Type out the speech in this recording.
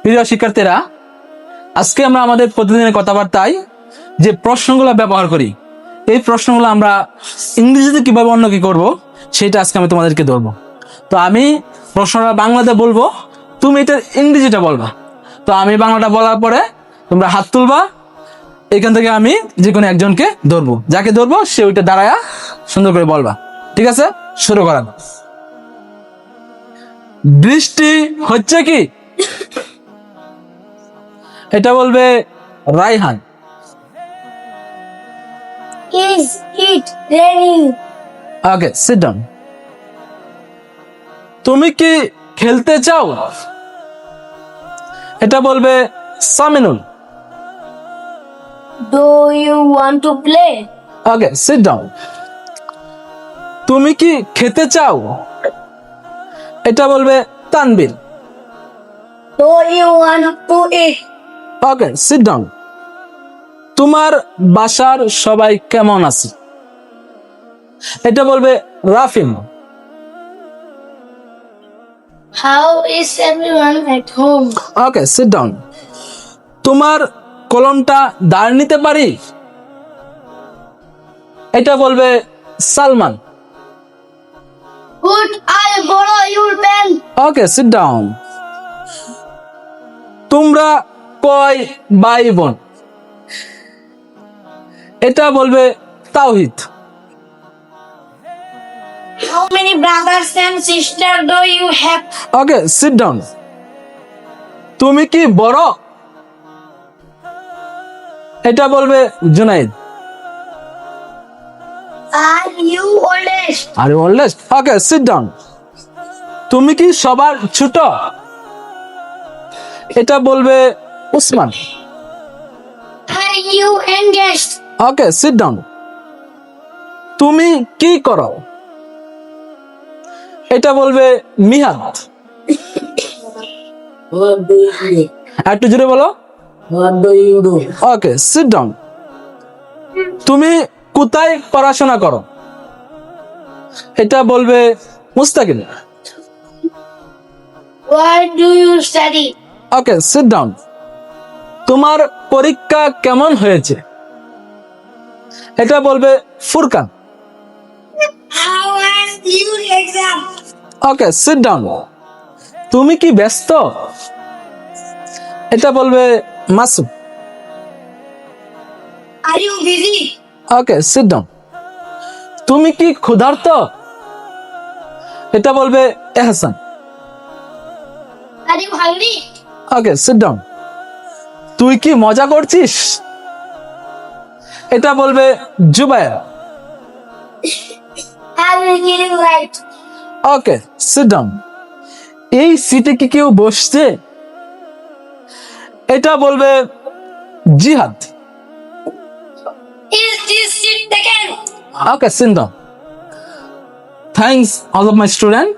প্রিয় শিক্ষার্থীরা, আজকে আমরা আমাদের প্রতিদিনের কথাবার্তায় যে প্রশ্নগুলো ব্যবহার করি, এই প্রশ্নগুলো আমরা ইংরেজিতে কিভাবে অন্যকে করব সেটা আজকে আমি তোমাদেরকে ধরবো। তো আমি প্রশ্নটা বাংলাতে বলবো, তুমি এটা ইংরেজিটা বলবা। তো আমি বাংলাটা বলার পরে তোমরা হাত তুলবা, এখান থেকে আমি যে কোনো একজনকে ধরবো, যাকে ধরবো সে ওইটা দাঁড়ায়া সুন্দর করে বলবা। ঠিক আছে, শুরু করা। বৃষ্টি হচ্ছে কি? এটা বলবে Raihan. Is it raining? Okay, sit down. তুমি কি খেলতে চাও? এটা বলবে Saminul. Do you want to play? Okay, sit down. তুমি কি খেতে চাও? এটা বলবে Tanvir. Do you want to eat? Okay, sit down. তোমার বাসার সবাই কেমন আছে? এটা বলবে রাফিন। How is everyone at home? Okay, sit down. তোমার কলমটা দাঁড় নিতে পারি? এটা বলবে Salman. Could I borrow your pen? Okay, sit down. তোমরা কয় ভাই বোন? এটা বলবে তাওহিদ। How many brothers and sisters do you have? Okay, sit down. তুমি কি বড়? এটা বলবে জুনাইদ। Are you oldest? আরে ওল্ডেস্ট। Okay, sit down. তুমি কি সবার ছোট? এটা বলবে Usman. Are you youngest? Okay, sit down. তুমি কি করো? এটা বলবে Mihad. What do you do? একটু জোরে বলো। What do you do? Okay, sit down. তুমি কোথায় পড়াশোনা করো? এটা বলবে Mustaqil. What do you study? Okay, sit down. তোমার পরীক্ষা কেমন হয়েছে? এটা বলবে Furqan. How was your exam? Okay, sit down. তুমি কি ব্যস্ত? এটা বলবে Masum. Are you busy? Okay, sit down. তুমি কি ক্ষুধার্ত? এটা বলবে Ehsan. Are you hungry? Okay, sit down. তুই কি মজা করছিস? এটা বলবে Zubair. Are you getting right? Okay, sit down. এই সিটে কি কেউ বসছে? এটা বলবে জিহাদ। Is this seat taken? Okay, sit down. Thanks all of my student.